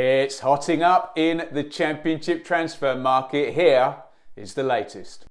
It's hotting up in the Championship transfer market. Here is the latest.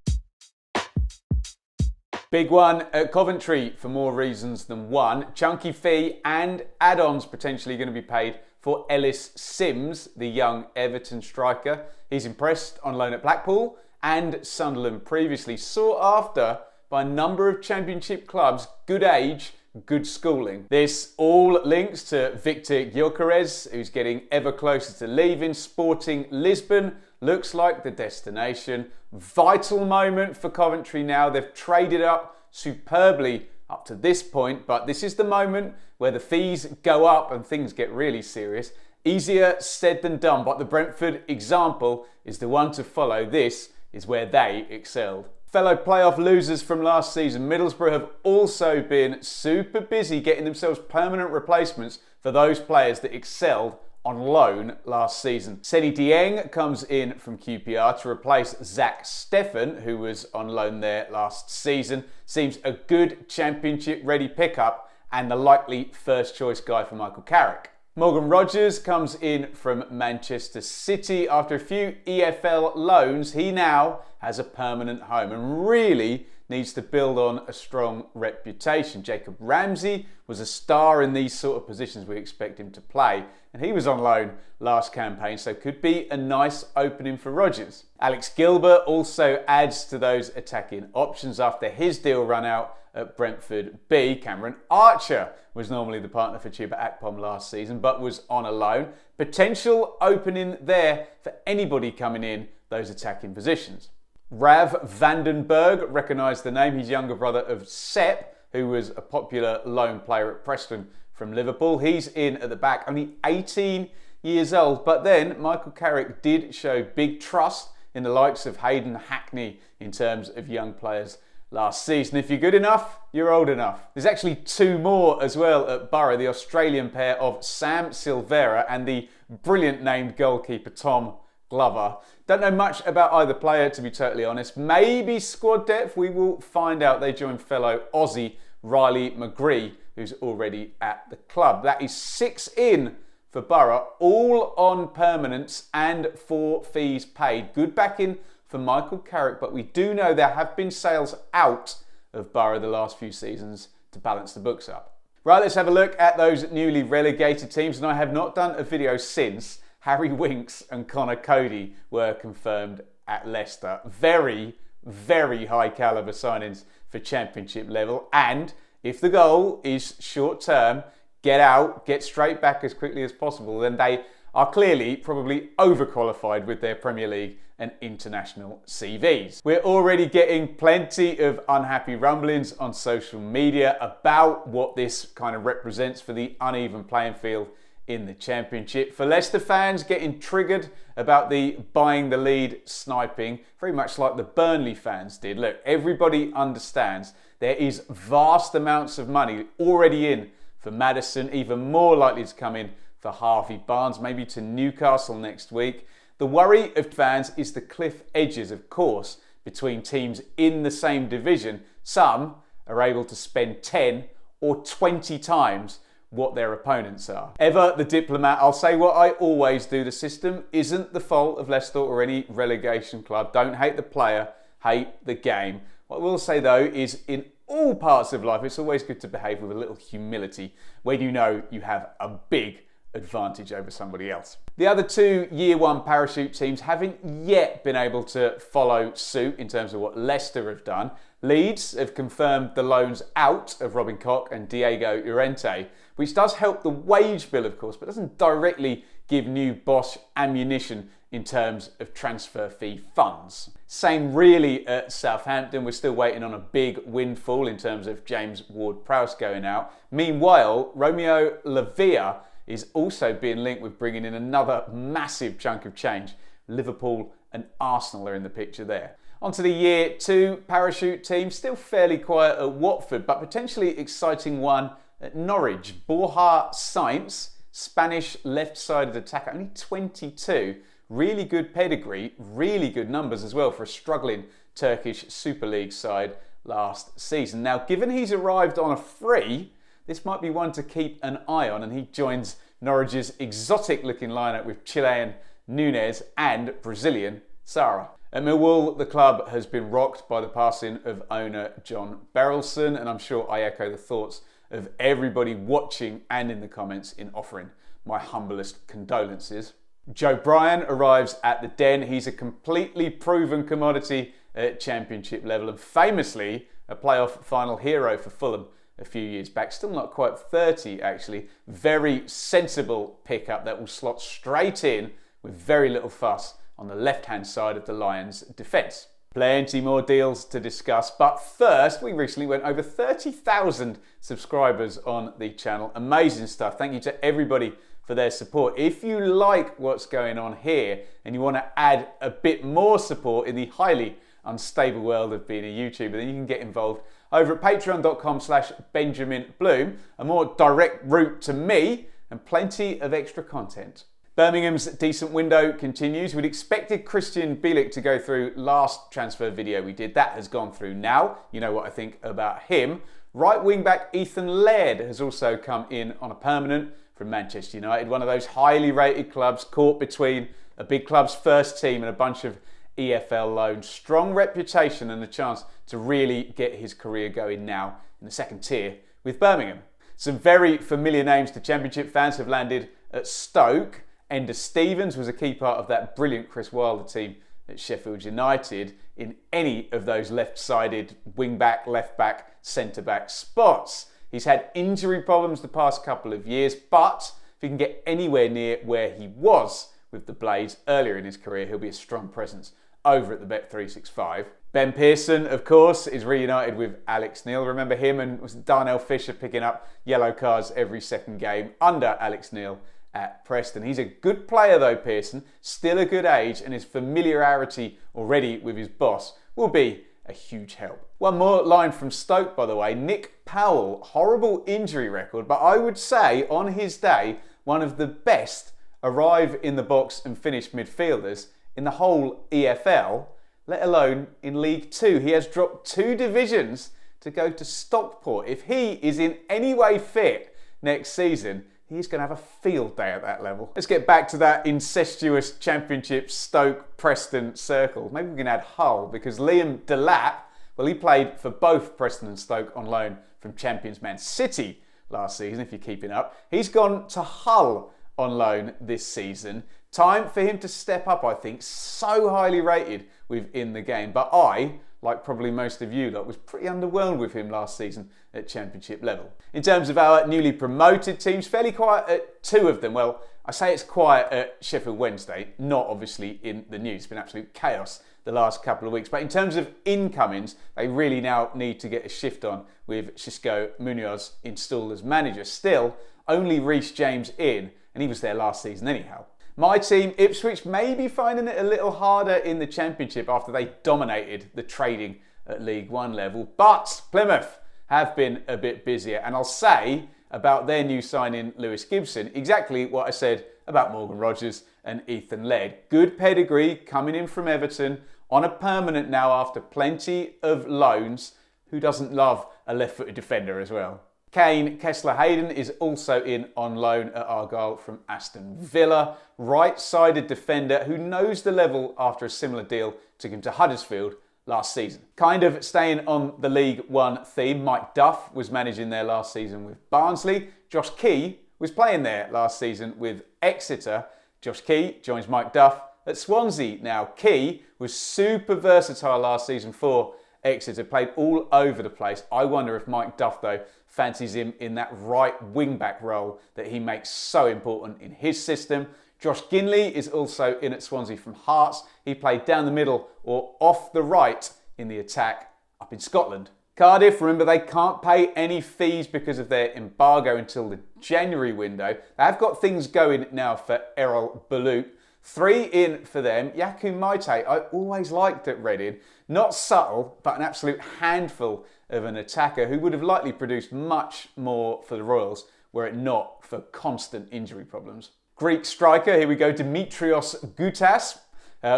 Big one at Coventry for more reasons than one. Chunky fee and add-ons potentially going to be paid for Ellis Simms, the young Everton striker. He's impressed on loan at Blackpool and Sunderland, previously sought after by a number of Championship clubs. Good age, good schooling. This all links to Victor Gyökeres, who's getting ever closer to leaving. Sporting Lisbon looks like the destination. Vital moment for Coventry now. They've traded up superbly up to this point, but this is the moment where the fees go up and things get really serious. Easier said than done, but the Brentford example is the one to follow. This is where they excelled. Fellow playoff losers from last season, Middlesbrough, have also been super busy getting themselves permanent replacements for those players that excelled on loan last season. Seny Dieng comes in from QPR to replace Zach Steffen, who was on loan there last season. Seems a good Championship-ready pickup and the likely first-choice guy for Michael Carrick. Morgan Rogers comes in from Manchester City. After a few EFL loans, he now has a permanent home and really needs to build on a strong reputation. Jacob Ramsey was a star in these sort of positions we expect him to play, and he was on loan last campaign, so could be a nice opening for Rogers. Alex Gilbert also adds to those attacking options after his deal run out at Brentford B. Cameron Archer was normally the partner for Chuba Akpom last season, but was on a loan. Potential opening there for anybody coming in those attacking positions. Rav Vandenberg, recognised the name. He's younger brother of Sepp, who was a popular loan player at Preston from Liverpool. He's in at the back, only 18 years old. But then Michael Carrick did show big trust in the likes of Hayden Hackney in terms of young players last season. If you're good enough, you're old enough. There's actually two more as well at Borough, the Australian pair of Sam Silvera and the brilliant named goalkeeper Tom Glover. Don't know much about either player, to be totally honest. Maybe squad depth, we will find out. They join fellow Aussie Riley McGree, who's already at the club. That is 6 in for Borough, all on permanence and for fees paid. Good backing for Michael Carrick, but we do know there have been sales out of Borough the last few seasons to balance the books up. Right, let's have a look at those newly relegated teams, and I have not done a video since Harry Winks and Connor Cody were confirmed at Leicester. Very, very high calibre signings for Championship level, and if the goal is short term, get out, get straight back as quickly as possible, then they are clearly probably overqualified with their Premier League and international CVs. We're already getting plenty of unhappy rumblings on social media about what this kind of represents for the uneven playing field in the Championship. For Leicester fans getting triggered about the buying the lead sniping, very much like the Burnley fans did. Look, everybody understands there is vast amounts of money already in for Maddison, even more likely to come in for Harvey Barnes, maybe to Newcastle next week. The worry of fans is the cliff edges, of course, between teams in the same division. Some are able to spend 10 or 20 times what their opponents are. Ever the diplomat, I'll say what I always do. The system isn't the fault of Leicester or any relegation club. Don't hate the player, hate the game. What I will say though is in all parts of life, it's always good to behave with a little humility when you know you have a big advantage over somebody else. The other two Year 1 parachute teams haven't yet been able to follow suit in terms of what Leicester have done. Leeds have confirmed the loans out of Robin Koch and Diego Llorente, which does help the wage bill, of course, but doesn't directly give new Bosch ammunition in terms of transfer fee funds. Same really at Southampton. We're still waiting on a big windfall in terms of James Ward-Prowse going out. Meanwhile, Romeo Lavia is also being linked with bringing in another massive chunk of change. Liverpool and Arsenal are in the picture there. Onto the Year 2 parachute team, still fairly quiet at Watford, but potentially exciting one at Norwich. Borja Sainz, Spanish left-sided attacker, only 22. Really good pedigree, really good numbers as well for a struggling Turkish Super League side last season. Now, given he's arrived on a free, this might be one to keep an eye on, and he joins Norwich's exotic-looking lineup with Chilean Nunes and Brazilian Sara. At Millwall, the club has been rocked by the passing of owner John Berylson, and I'm sure I echo the thoughts of everybody watching and in the comments in offering my humblest condolences. Joe Bryan arrives at the Den. He's a completely proven commodity at Championship level and famously a playoff final hero for Fulham a few years back. Still not quite 30 actually. Very sensible pickup that will slot straight in with very little fuss on the left-hand side of the Lions' defence. Plenty more deals to discuss, but first, we recently went over 30,000 subscribers on the channel. Amazing stuff. Thank you to everybody for their support. If you like what's going on here and you want to add a bit more support in the highly unstable world of being a YouTuber, then you can get involved over at patreon.com/Benjamin Bloom, a more direct route to me and plenty of extra content. Birmingham's decent window continues. We'd expected Christian Bielik to go through last transfer video we did. That has gone through now. You know what I think about him. Right wing back Ethan Laird has also come in on a permanent from Manchester United, one of those highly rated clubs caught between a big club's first team and a bunch of EFL loans. Strong reputation and a chance to really get his career going now in the second tier with Birmingham. Some very familiar names to Championship fans have landed at Stoke. Enda Stevens was a key part of that brilliant Chris Wilder team at Sheffield United in any of those left-sided wing-back, left-back, centre-back spots. He's had injury problems the past couple of years, but if he can get anywhere near where he was with the Blades earlier in his career, he'll be a strong presence over at the Bet365. Ben Pearson, of course, is reunited with Alex Neil. Remember him and was Darnell Fisher picking up yellow cards every second game under Alex Neil at Preston. He's a good player though, Pearson, still a good age, and his familiarity already with his boss will be a huge help. One more line from Stoke, by the way. Nick Powell, horrible injury record, but I would say on his day, one of the best arrive in the box and finish midfielders in the whole EFL, let alone in League Two. He has dropped 2 divisions to go to Stockport. If he is in any way fit next season, he's going to have a field day at that level. Let's get back to that incestuous Championship Stoke-Preston circle. Maybe we can add Hull, because Liam Delap, well, he played for both Preston and Stoke on loan from champions Man City last season, if you're keeping up. He's gone to Hull on loan this season. Time for him to step up, I think. So highly rated within the game. But I, like probably most of you lot, was pretty underwhelmed with him last season at Championship level. In terms of our newly promoted teams, fairly quiet at 2 of them. Well, I say it's quiet at Sheffield Wednesday, not obviously in the news. It's been absolute chaos the last couple of weeks. But in terms of incomings, they really now need to get a shift on with Xisco Munoz installed as manager. Still, only Reece James in, and he was there last season anyhow. My team, Ipswich, may be finding it a little harder in the Championship after they dominated the trading at League One level. But Plymouth have been a bit busier. And I'll say about their new signing, Lewis Gibson, exactly what I said about Morgan Rogers and Ethan Laird. Good pedigree coming in from Everton on a permanent now after plenty of loans. Who doesn't love a left-footed defender as well? Kane Kessler-Hayden is also in on loan at Argyle from Aston Villa. Right-sided defender who knows the level after a similar deal took him to Huddersfield last season. Kind of staying on the League One theme, Mike Duff was managing there last season with Barnsley. Josh Key was playing there last season with Exeter. Josh Key joins Mike Duff at Swansea now. Key was super versatile last season for Exeter, played all over the place. I wonder if Mike Duff, though, fancies him in that right wing-back role that he makes so important in his system. Josh Ginley is also in at Swansea from Hearts. He played down the middle or off the right in the attack up in Scotland. Cardiff, remember, they can't pay any fees because of their embargo until the January window. They have got things going now for Errol Balut. 3 in for them. Yaku Maite, I always liked at Reading. Not subtle, but an absolute handful of an attacker who would have likely produced much more for the Royals were it not for constant injury problems. Greek striker, here we go, Dimitrios Goutas,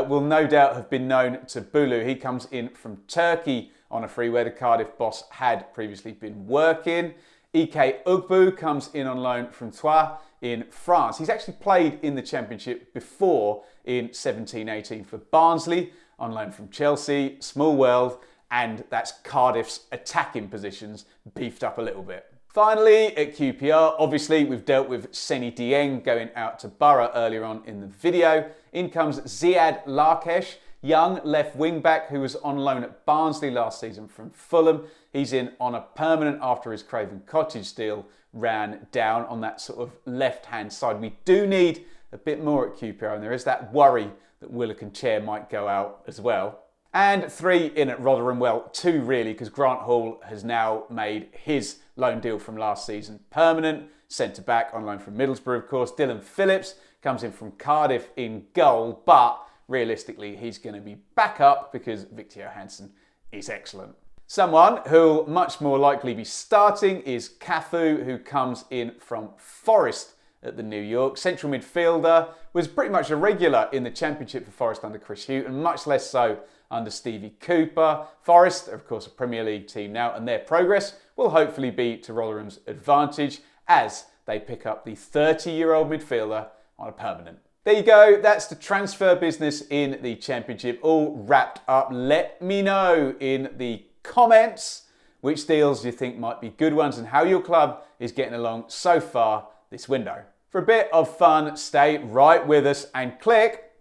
will no doubt have been known to Bulu. He comes in from Turkey on a free where the Cardiff boss had previously been working. Ike Ugbu comes in on loan from Troyes in France. He's actually played in the Championship before in 17-18 for Barnsley, on loan from Chelsea. Small world, and that's Cardiff's attacking positions beefed up a little bit. Finally, at QPR, obviously we've dealt with Seny Dieng going out to Borough earlier on in the video. In comes Ziad Larkesh, young left wing back who was on loan at Barnsley last season from Fulham. He's in on a permanent after his Craven Cottage deal ran down on that sort of left-hand side. We do need a bit more at QPR, and there is that worry that Willock and Chair might go out as well. And 3 in at Rotherham, well, 2 really, because Grant Hall has now made his loan deal from last season permanent. Centre-back on loan from Middlesbrough, of course. Dylan Phillips comes in from Cardiff in goal, but realistically, he's going to be back up because Victor Johansson is excellent. Someone who'll much more likely be starting is Cafu, who comes in from Forest at the New York. Central midfielder, was pretty much a regular in the Championship for Forest under Chris Hughton, and much less so under Stevie Cooper. Forest are of course a Premier League team now, and their progress will hopefully be to Rotherham's advantage as they pick up the 30-year-old midfielder on a permanent. There you go, that's the transfer business in the Championship all wrapped up. Let me know in the comments which deals you think might be good ones and how your club is getting along so far this window. For a bit of fun, stay right with us and click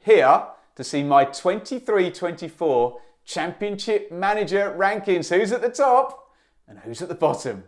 here to see my 23-24 Championship manager rankings. Who's at the top and who's at the bottom?